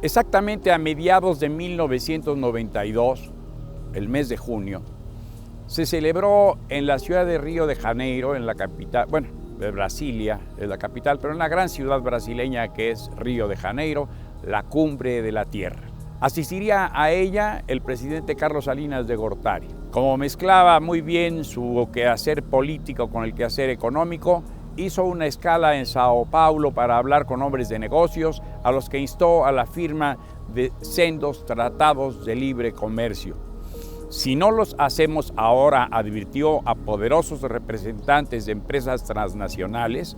Exactamente a mediados de 1992, el mes de junio, se celebró en la ciudad de Río de Janeiro, en la capital, bueno, de Brasilia, es la capital, pero en la gran ciudad brasileña que es Río de Janeiro, la Cumbre de la Tierra. Asistiría a ella el presidente Carlos Salinas de Gortari. Como mezclaba muy bien su quehacer político con el quehacer económico, hizo una escala en Sao Paulo para hablar con hombres de negocios a los que instó a la firma de sendos tratados de libre comercio. Si no los hacemos ahora, advirtió a poderosos representantes de empresas transnacionales,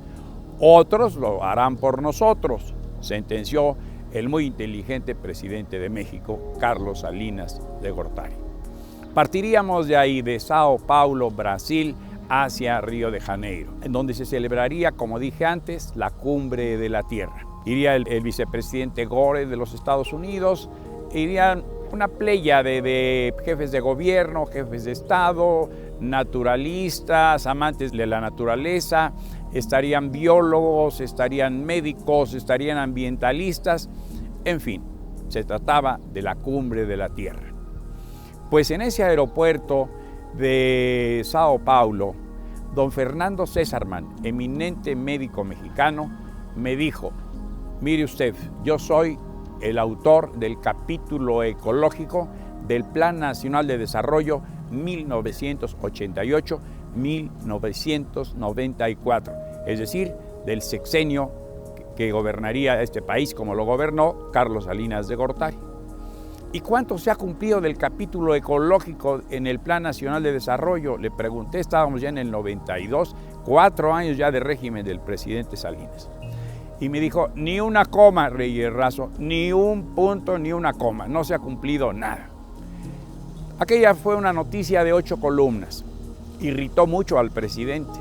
otros lo harán por nosotros, sentenció el muy inteligente presidente de México, Carlos Salinas de Gortari. Partiríamos de ahí, de Sao Paulo, Brasil, hacia Río de Janeiro, en donde se celebraría, como dije antes, la Cumbre de la Tierra. Iría el vicepresidente Gore de los Estados Unidos, irían una playa de jefes de gobierno, jefes de Estado, naturalistas, amantes de la naturaleza, estarían biólogos, estarían médicos, estarían ambientalistas, en fin, se trataba de la Cumbre de la Tierra. Pues en ese aeropuerto de Sao Paulo, don Fernando Césarman, eminente médico mexicano, me dijo: mire usted, yo soy el autor del capítulo ecológico del Plan Nacional de Desarrollo 1988-1994, es decir, del sexenio que gobernaría este país como lo gobernó Carlos Salinas de Gortari. ¿Y cuánto se ha cumplido del capítulo ecológico en el Plan Nacional de Desarrollo? Le pregunté, estábamos ya en el 92, 4 años ya de régimen del presidente Salinas. Y me dijo, ni una coma, Reyes Razo, ni un punto, ni una coma, no se ha cumplido nada. Aquella fue una noticia de 8 columnas, irritó mucho al presidente.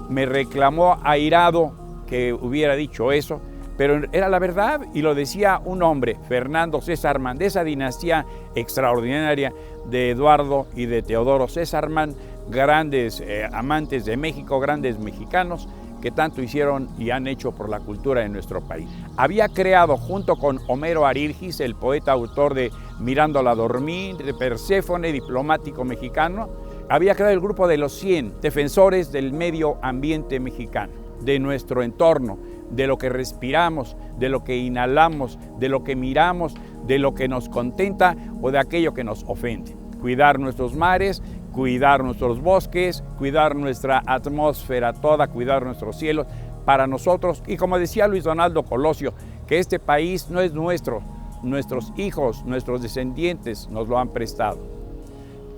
Me reclamó airado que hubiera dicho eso, pero era la verdad y lo decía un hombre, Fernando Césarman, de esa dinastía extraordinaria de Eduardo y de Teodoro Césarman, grandes amantes de México, grandes mexicanos, que tanto hicieron y han hecho por la cultura de nuestro país. Había creado junto con Homero Arirgis, el poeta autor de Mirándola dormir, de Perséfone, diplomático mexicano, había creado el grupo de los 100 defensores del medio ambiente mexicano, de nuestro entorno, de lo que respiramos, de lo que inhalamos, de lo que miramos, de lo que nos contenta o de aquello que nos ofende. Cuidar nuestros mares, cuidar nuestros bosques, cuidar nuestra atmósfera toda, cuidar nuestros cielos para nosotros. Y como decía Luis Donaldo Colosio, que este país no es nuestro, nuestros hijos, nuestros descendientes nos lo han prestado.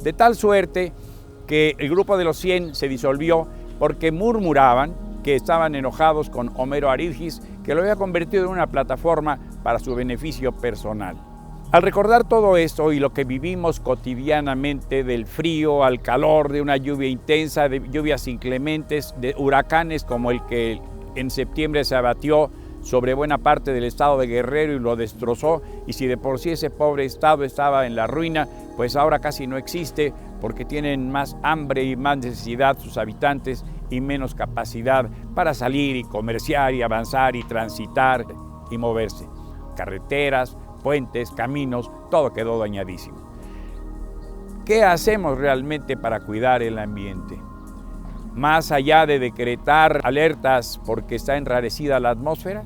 De tal suerte que el grupo de los 100 se disolvió porque murmuraban que estaban enojados con Homero Arirgis, que lo había convertido en una plataforma para su beneficio personal. Al recordar todo esto y lo que vivimos cotidianamente, del frío al calor, de una lluvia intensa, de lluvias inclementes, de huracanes como el que en septiembre se abatió sobre buena parte del estado de Guerrero y lo destrozó, y si de por sí ese pobre estado estaba en la ruina, pues ahora casi no existe porque tienen más hambre y más necesidad sus habitantes y menos capacidad para salir y comerciar y avanzar y transitar y moverse. Carreteras, puentes, caminos, todo quedó dañadísimo. ¿Qué hacemos realmente para cuidar el ambiente? Más allá de decretar alertas porque está enrarecida la atmósfera,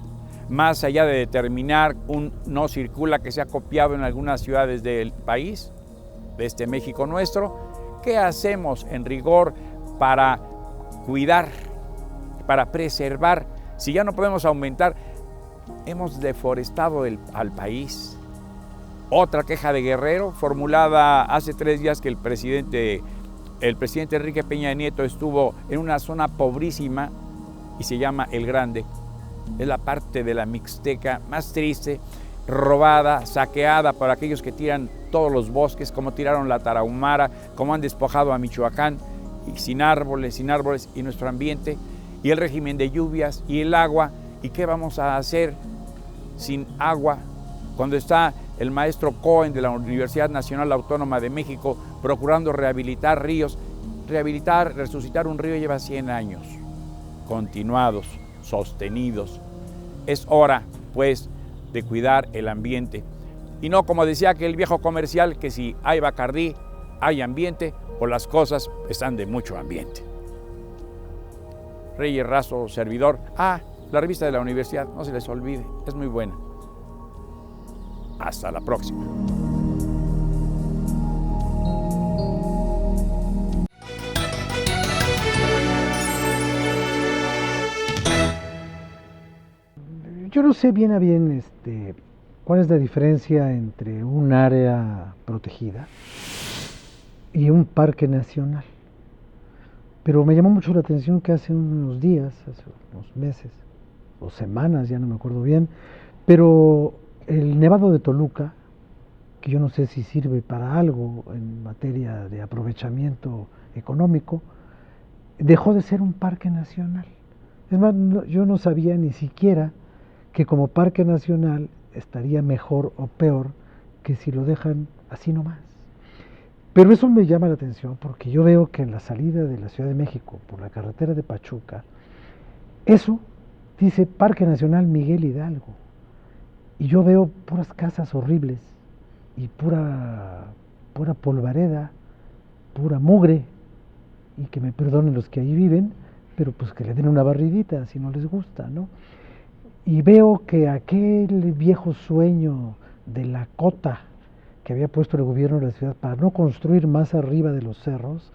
más allá de determinar un no circula que se ha copiado en algunas ciudades del país, de este México nuestro, ¿qué hacemos en rigor para cuidar, para preservar? Si ya no podemos aumentar, hemos deforestado al país. Otra queja de Guerrero, formulada hace 3 días que el presidente Enrique Peña Nieto estuvo en una zona pobrísima y se llama El Grande. Es la parte de la Mixteca más triste, robada, saqueada por aquellos que tiran todos los bosques, como tiraron la Tarahumara, como han despojado a Michoacán, y sin árboles y nuestro ambiente, y el régimen de lluvias y el agua. ¿Y qué vamos a hacer sin agua cuando está el maestro Cohen de la Universidad Nacional Autónoma de México procurando rehabilitar ríos? Resucitar un río lleva 100 años, continuados, sostenidos. Es hora, pues, de cuidar el ambiente. Y no como decía aquel viejo comercial, que si hay Bacardí, hay ambiente, o las cosas están de mucho ambiente. Reyes Razo, servidor. La revista de la universidad, no se les olvide, es muy buena. Hasta la próxima. Yo no sé bien a bien cuál es la diferencia entre un área protegida y un parque nacional. Pero me llamó mucho la atención que hace unos días, hace unos meses o semanas, ya no me acuerdo bien, pero el Nevado de Toluca, que yo no sé si sirve para algo en materia de aprovechamiento económico, dejó de ser un parque nacional. Es más, yo no sabía ni siquiera que como parque nacional estaría mejor o peor que si lo dejan así nomás. Pero eso me llama la atención porque yo veo que en la salida de la Ciudad de México por la carretera de Pachuca, eso dice Parque Nacional Miguel Hidalgo. Y yo veo puras casas horribles y pura polvareda, pura mugre. Y que me perdonen los que ahí viven, pero pues que le den una barridita si no les gusta, ¿no? Y veo que aquel viejo sueño de la cota que había puesto el gobierno de la ciudad para no construir más arriba de los cerros,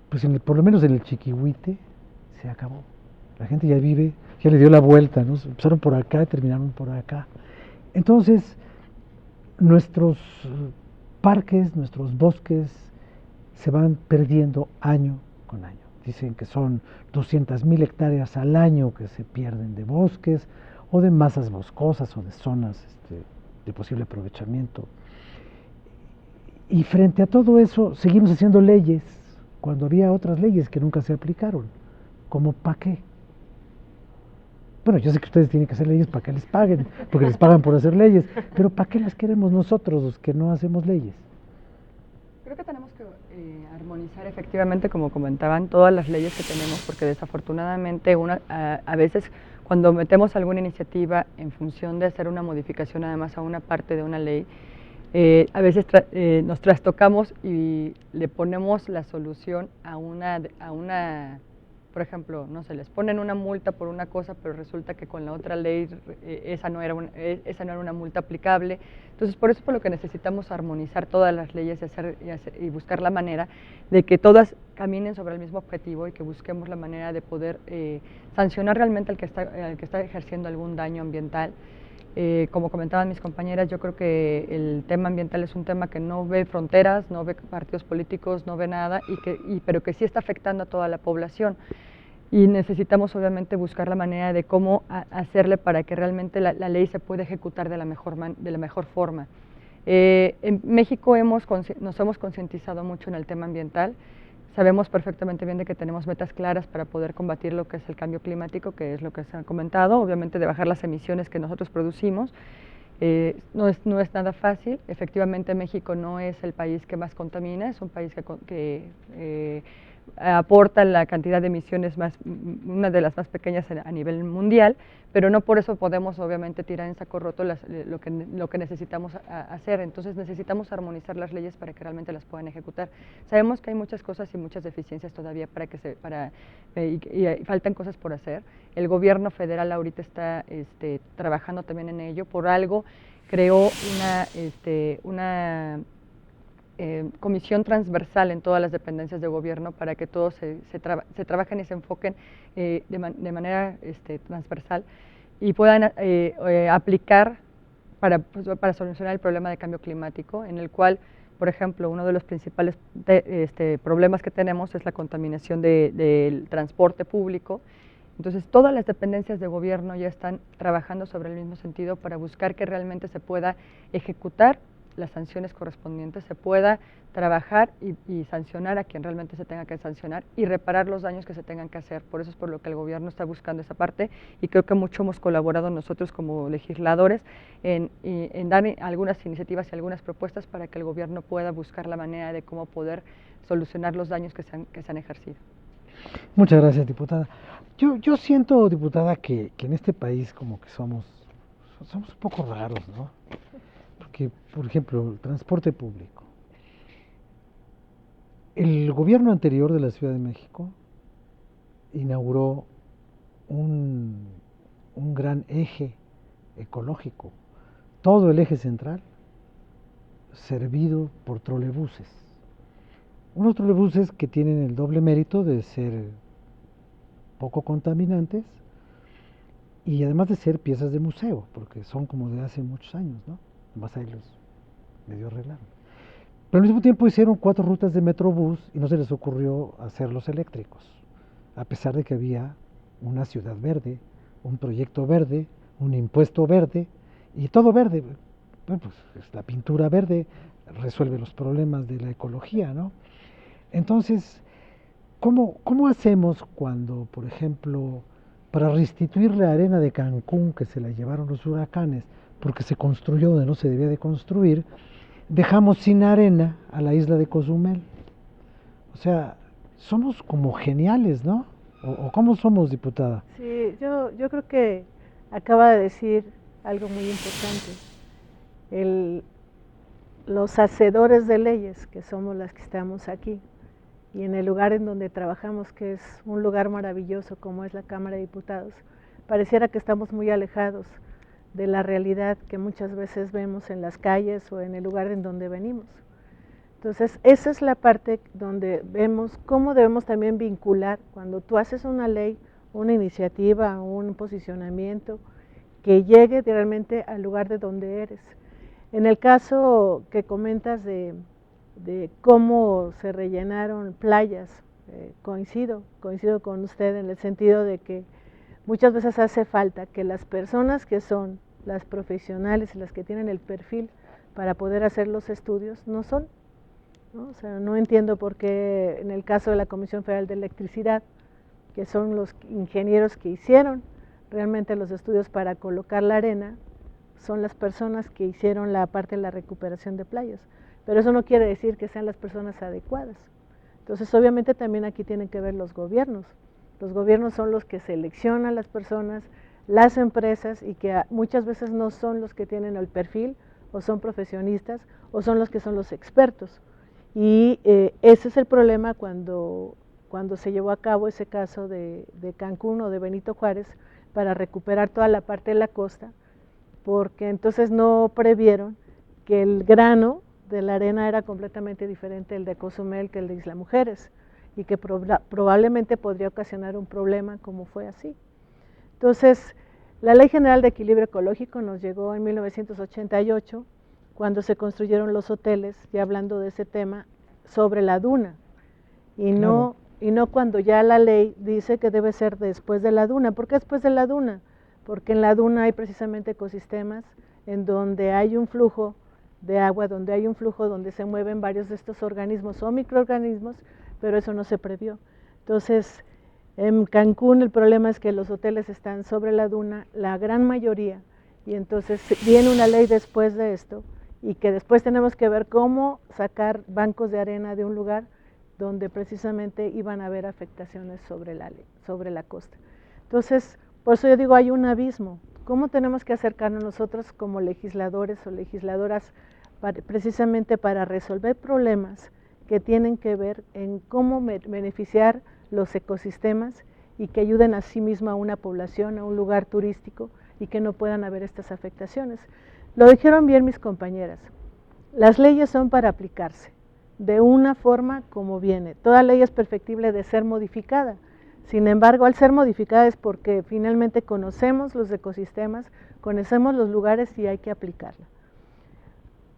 pues por lo menos en el Chiquihuite se acabó. La gente ya vive, ya le dio la vuelta, ¿no? Empezaron por acá y terminaron por acá. Entonces, nuestros parques, nuestros bosques se van perdiendo año con año. Dicen que son 200,000 hectáreas al año que se pierden de bosques o de masas boscosas o de zonas de posible aprovechamiento. Y frente a todo eso seguimos haciendo leyes cuando había otras leyes que nunca se aplicaron. ¿Cómo para qué? Bueno, yo sé que ustedes tienen que hacer leyes para que les paguen, porque les pagan por hacer leyes, pero ¿para qué las queremos nosotros los que no hacemos leyes? Creo que tenemos que armonizar efectivamente, como comentaban, todas las leyes que tenemos, porque desafortunadamente a veces cuando metemos alguna iniciativa en función de hacer una modificación además a una parte de una ley, a veces nos trastocamos y le ponemos la solución a una, por ejemplo, no sé, les ponen una multa por una cosa, pero resulta que con la otra ley esa no era una multa aplicable. Entonces, por eso es por lo que necesitamos armonizar todas las leyes y buscar la manera de que todas caminen sobre el mismo objetivo y que busquemos la manera de poder sancionar realmente al que está ejerciendo algún daño ambiental. Como comentaban mis compañeras, yo creo que el tema ambiental es un tema que no ve fronteras, no ve partidos políticos, no ve nada, pero que sí está afectando a toda la población. Y necesitamos obviamente buscar la manera de cómo hacerle para que realmente la ley se pueda ejecutar de la mejor forma. En México nos hemos concientizado mucho en el tema ambiental. Sabemos perfectamente bien de que tenemos metas claras para poder combatir lo que es el cambio climático, que es lo que se ha comentado, obviamente de bajar las emisiones que nosotros producimos. No es nada fácil. Efectivamente, México no es el país que más contamina, es un país que aporta la cantidad de emisiones una de las más pequeñas a nivel mundial, pero no por eso podemos obviamente tirar en saco roto lo que necesitamos hacer. Entonces necesitamos armonizar las leyes para que realmente las puedan ejecutar. Sabemos que hay muchas cosas y muchas deficiencias todavía y faltan cosas por hacer. El gobierno federal ahorita está trabajando también en ello. Por algo creó una comisión transversal en todas las dependencias de gobierno para que todos se trabajen y se enfoquen de manera transversal y puedan aplicar para solucionar el problema de cambio climático, en el cual, por ejemplo, uno de los principales problemas que tenemos es la contaminación del transporte público. Entonces, todas las dependencias de gobierno ya están trabajando sobre el mismo sentido para buscar que realmente se pueda ejecutar las sanciones correspondientes, se pueda trabajar y sancionar a quien realmente se tenga que sancionar y reparar los daños que se tengan que hacer. Por eso es por lo que el gobierno está buscando esa parte y creo que mucho hemos colaborado nosotros como legisladores en dar algunas iniciativas y algunas propuestas para que el gobierno pueda buscar la manera de cómo poder solucionar los daños que se han ejercido. Muchas gracias, diputada. Yo siento, diputada, que en este país como que somos somos un poco raros, ¿no? Porque, por ejemplo, el transporte público. El gobierno anterior de la Ciudad de México inauguró un gran eje ecológico, todo el eje central servido por trolebuses. Unos trolebuses que tienen el doble mérito de ser poco contaminantes y además de ser piezas de museo, porque son como de hace muchos años, ¿no? Más ahí los medio arreglaron. Pero al mismo tiempo hicieron 4 rutas de Metrobús y no se les ocurrió hacerlos eléctricos, a pesar de que había una ciudad verde, un proyecto verde, un impuesto verde y todo verde. Bueno, pues la pintura verde resuelve los problemas de la ecología, ¿no? Entonces, ¿cómo hacemos cuando, por ejemplo, para restituir la arena de Cancún que se la llevaron los huracanes, porque se construyó donde no se debía de construir, dejamos sin arena a la isla de Cozumel? O sea, somos como geniales, ¿no? ¿O cómo somos, diputada? Sí, yo creo que acaba de decir algo muy importante. Los hacedores de leyes, que somos las que estamos aquí, y en el lugar en donde trabajamos, que es un lugar maravilloso como es la Cámara de Diputados, pareciera que estamos muy alejados de la realidad que muchas veces vemos en las calles o en el lugar en donde venimos. Entonces, esa es la parte donde vemos cómo debemos también vincular, cuando tú haces una ley, una iniciativa, un posicionamiento, que llegue realmente al lugar de donde eres. En el caso que comentas de cómo se rellenaron playas, coincido con usted en el sentido de que muchas veces hace falta que las personas que son las profesionales y las que tienen el perfil para poder hacer los estudios no son, ¿no? O sea, no entiendo por qué en el caso de la Comisión Federal de Electricidad, que son los ingenieros que hicieron realmente los estudios para colocar la arena, son las personas que hicieron la parte de la recuperación de playas. Pero eso no quiere decir que sean las personas adecuadas. Entonces, obviamente también aquí tienen que ver los gobiernos. Los gobiernos son los que seleccionan las personas, las empresas, y que muchas veces no son los que tienen el perfil, o son profesionistas, o son los que son los expertos. Y ese es el problema cuando se llevó a cabo ese caso de Cancún o de Benito Juárez, para recuperar toda la parte de la costa, porque entonces no previeron que el grano de la arena era completamente diferente el de Cozumel que el de Isla Mujeres, y que probablemente podría ocasionar un problema como fue así. Entonces, la Ley General de Equilibrio Ecológico nos llegó en 1988, cuando se construyeron los hoteles, ya hablando de ese tema, sobre la duna, y no cuando ya la ley dice que debe ser después de la duna. ¿Por qué después de la duna? Porque en la duna hay precisamente ecosistemas en donde hay un flujo de agua, donde hay un flujo donde se mueven varios de estos organismos o microorganismos, pero eso no se previó. Entonces, en Cancún el problema es que los hoteles están sobre la duna, la gran mayoría, y entonces viene una ley después de esto, y que después tenemos que ver cómo sacar bancos de arena de un lugar donde precisamente iban a haber afectaciones sobre la costa. Entonces, por eso yo digo, hay un abismo. ¿Cómo tenemos que acercarnos nosotros como legisladores o legisladoras precisamente para resolver problemas que tienen que ver en cómo beneficiar los ecosistemas y que ayuden a sí mismo a una población, a un lugar turístico, y que no puedan haber estas afectaciones? Lo dijeron bien mis compañeras, las leyes son para aplicarse de una forma como viene. Toda ley es perfectible de ser modificada. Sin embargo, al ser modificada es porque finalmente conocemos los ecosistemas, conocemos los lugares y hay que aplicarla.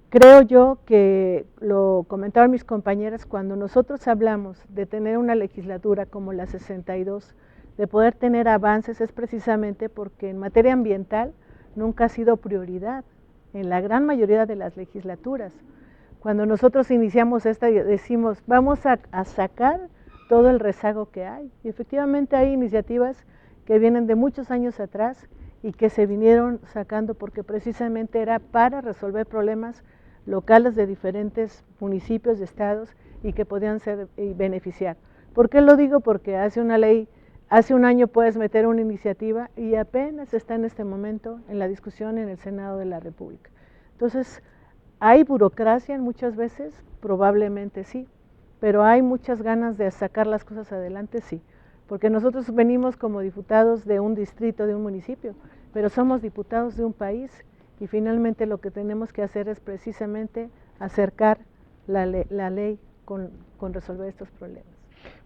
Creo yo que lo comentaron mis compañeras, cuando nosotros hablamos de tener una legislatura como la 62, de poder tener avances, es precisamente porque en materia ambiental nunca ha sido prioridad en la gran mayoría de las legislaturas. Cuando nosotros iniciamos esta, decimos, vamos a sacar todo el rezago que hay. Y efectivamente hay iniciativas que vienen de muchos años atrás y que se vinieron sacando porque precisamente era para resolver problemas locales de diferentes municipios, de estados, y que podían ser y beneficiar. ¿Por qué lo digo? Porque hace una ley Hace un año puedes meter una iniciativa y apenas está en este momento en la discusión en el Senado de la República. Entonces, ¿hay burocracia muchas veces? Probablemente sí, pero hay muchas ganas de sacar las cosas adelante, sí, porque nosotros venimos como diputados de un distrito, de un municipio, pero somos diputados de un país y finalmente lo que tenemos que hacer es precisamente acercar la ley con resolver estos problemas.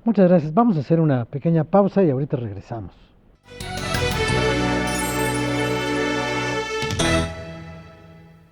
Muchas gracias. Vamos a hacer una pequeña pausa y ahorita regresamos.